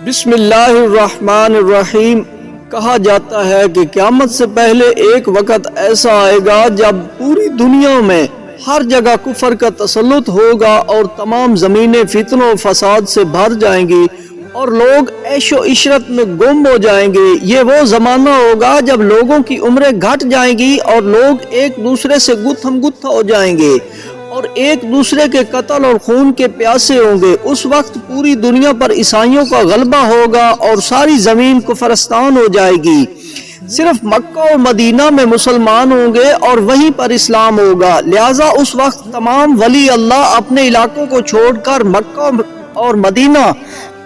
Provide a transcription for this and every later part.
بسم اللہ الرحمن الرحیم۔ کہا جاتا ہے کہ قیامت سے پہلے ایک وقت ایسا آئے گا جب پوری دنیا میں ہر جگہ کفر کا تسلط ہوگا اور تمام زمینیں فتنوں و فساد سے بھر جائیں گی اور لوگ عیش و عشرت میں گم ہو جائیں گے۔ یہ وہ زمانہ ہوگا جب لوگوں کی عمریں گھٹ جائیں گی اور لوگ ایک دوسرے سے گتھم گتھا ہو جائیں گے اور ایک دوسرے کے قتل اور خون کے پیاسے ہوں گے۔ اس وقت پوری دنیا پر عیسائیوں کا غلبہ ہوگا اور ساری زمین کفرستان ہو جائے گی۔ صرف مکہ اور مدینہ میں مسلمان ہوں گے اور وہیں پر اسلام ہوگا، لہٰذا اس وقت تمام ولی اللہ اپنے علاقوں کو چھوڑ کر مکہ اور مدینہ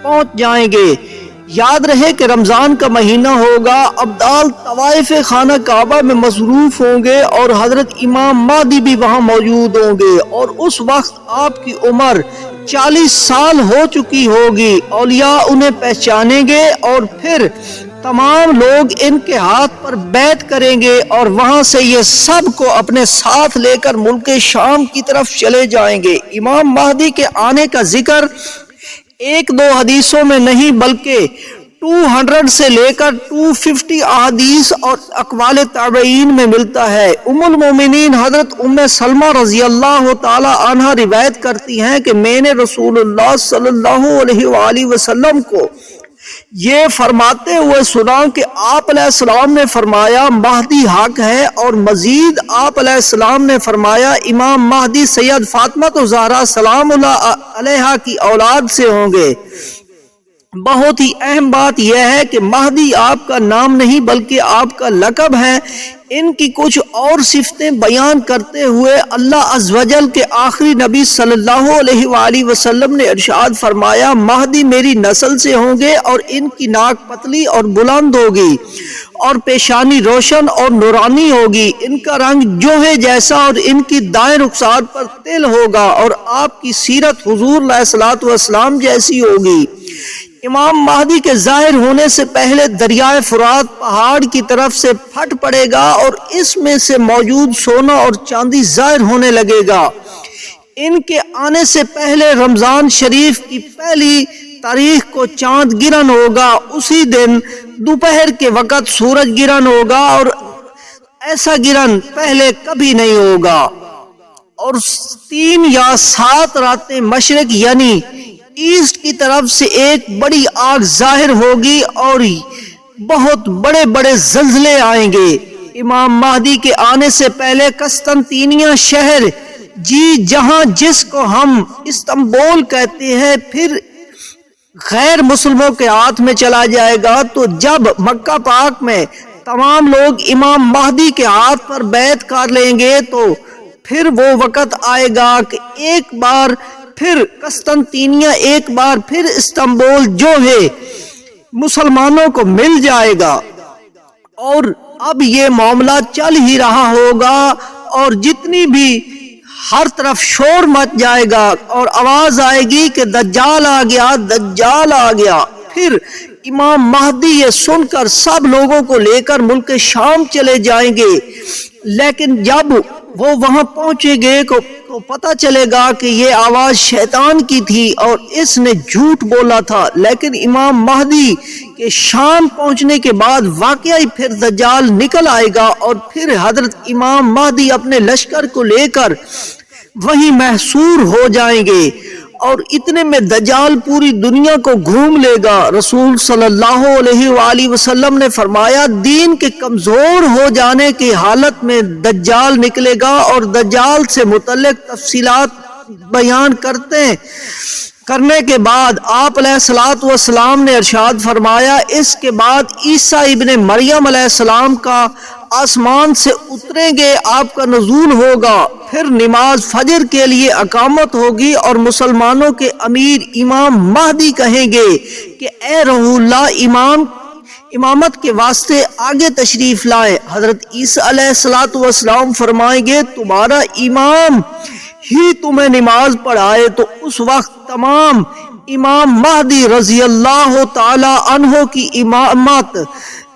پہنچ جائیں گے۔ یاد رہے کہ رمضان کا مہینہ ہوگا، ابدال طوائف خانہ کعبہ میں مصروف ہوں گے اور حضرت امام مہدی بھی وہاں موجود ہوں گے اور اس وقت آپ کی عمر 40 سال ہو چکی ہوگی۔ اولیاء انہیں پہچانیں گے اور پھر تمام لوگ ان کے ہاتھ پر بیعت کریں گے اور وہاں سے یہ سب کو اپنے ساتھ لے کر ملک شام کی طرف چلے جائیں گے۔ امام مہدی کے آنے کا ذکر ایک دو حدیثوں میں نہیں بلکہ 200 سے لے کر 250 احادیث اور اقوال تابعین میں ملتا ہے۔ ام المومنین حضرت ام سلمہ رضی اللہ تعالی عنہا روایت کرتی ہیں کہ میں نے رسول اللہ صلی اللہ علیہ وآلہ وسلم کو یہ فرماتے ہوئے سنا کہ آپ علیہ السلام نے فرمایا مہدی حق ہے، اور مزید آپ علیہ السلام نے فرمایا امام مہدی سید فاطمہ زہرا سلام اللہ علیہا کی اولاد سے ہوں گے۔ بہت ہی اہم بات یہ ہے کہ مہدی آپ کا نام نہیں بلکہ آپ کا لقب ہے۔ ان کی کچھ اور صفتیں بیان کرتے ہوئے اللہ عز و جل کے آخری نبی صلی اللہ علیہ وآلہ وسلم نے ارشاد فرمایا مہدی میری نسل سے ہوں گے اور ان کی ناک پتلی اور بلند ہوگی اور پیشانی روشن اور نورانی ہوگی، ان کا رنگ جوہے جیسا اور ان کی دائیں رخسار پر تل ہوگا اور آپ کی سیرت حضور علیہ الصلوۃ والسلام جیسی ہوگی۔ امام مہدی کے ظاہر ہونے سے پہلے دریائے فرات پہاڑ کی طرف سے پھٹ پڑے گا اور اس میں سے موجود سونا اور چاندی ظاہر ہونے لگے گا۔ ان کے آنے سے پہلے رمضان شریف کی پہلی تاریخ کو چاند گرہن ہوگا، اسی دن دوپہر کے وقت سورج گرہن ہوگا اور ایسا گرہن پہلے کبھی نہیں ہوگا، اور 3 یا 7 راتیں مشرق یعنی ایسٹ کی طرف سے ایک بڑی آگ ظاہر ہوگی اور بہت بڑے بڑے زلزلے آئیں گے۔ امام مہدی کے آنے سے پہلے قسطنطینیہ شہر جہاں جس کو ہم استنبول کہتے ہیں پھر غیر مسلموں کے ہاتھ میں چلا جائے گا۔ تو جب مکہ پاک میں تمام لوگ امام مہدی کے ہاتھ پر بیعت کر لیں گے تو پھر وہ وقت آئے گا کہ ایک بار پھر قسطنطینیہ ایک بار پھر استنبول جو ہے مسلمانوں کو مل جائے گا، اور اب یہ معاملہ چل ہی رہا ہوگا اور جتنی بھی ہر طرف شور مچ جائے گا اور آواز آئے گی کہ دجال آ گیا، دجال آ گیا۔ پھر امام مہدی یہ سن کر سب لوگوں کو لے کر ملک شام چلے جائیں گے، لیکن جب وہ وہاں پہنچیں گے تو پتہ چلے گا کہ یہ آواز شیطان کی تھی اور اس نے جھوٹ بولا تھا۔ لیکن امام مہدی کے شام پہنچنے کے بعد واقعی پھر دجال نکل آئے گا اور پھر حضرت امام مہدی اپنے لشکر کو لے کر وہیں محصور ہو جائیں گے، اور اتنے میں دجال پوری دنیا کو گھوم لے گا۔ رسول صلی اللہ علیہ وآلہ وسلم نے فرمایا دین کے کمزور ہو جانے کی حالت میں دجال نکلے گا، اور دجال سے متعلق تفصیلات بیان کرنے کے بعد آپ علیہ الصلوۃ والسلام نے ارشاد فرمایا اس کے بعد عیسیٰ ابن مریم علیہ السلام کا آسمان سے اتریں گے، آپ کا نزول ہوگا، پھر نماز فجر کے لیے اقامت ہوگی اور مسلمانوں کے امیر امام مہدی کہیں گے کہ اے روح اللہ امامت کے واسطے آگے تشریف لائیں۔ حضرت عیسیٰ علیہ الصلوۃ والسلام فرمائیں گے تمہارا امام ہی تمہیں نماز پڑھائے، تو اس وقت تمام امام مہدی رضی اللہ تعالی عنہ کی امامت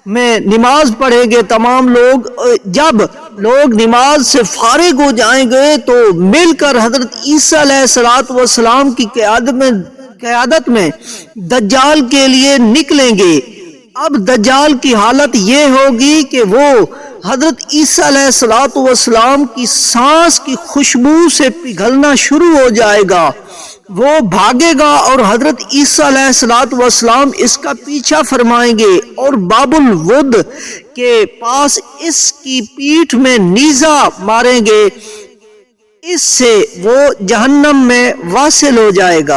میں نماز پڑھیں گے تمام لوگ۔ جب لوگ نماز سے فارغ ہو جائیں گے تو مل کر حضرت عیسیٰ علیہ السلام کی قیادت میں دجال کے لیے نکلیں گے۔ اب دجال کی حالت یہ ہوگی کہ وہ حضرت عیسیٰ علیہ السلام کی سانس کی خوشبو سے پگھلنا شروع ہو جائے گا۔ وہ بھاگے گا اور حضرت عیسیٰ علیہ السلام اس کا پیچھا فرمائیں گے اور باب الود کے پاس اس کی پیٹھ میں نیزہ ماریں گے، اس سے وہ جہنم میں واصل ہو جائے گا۔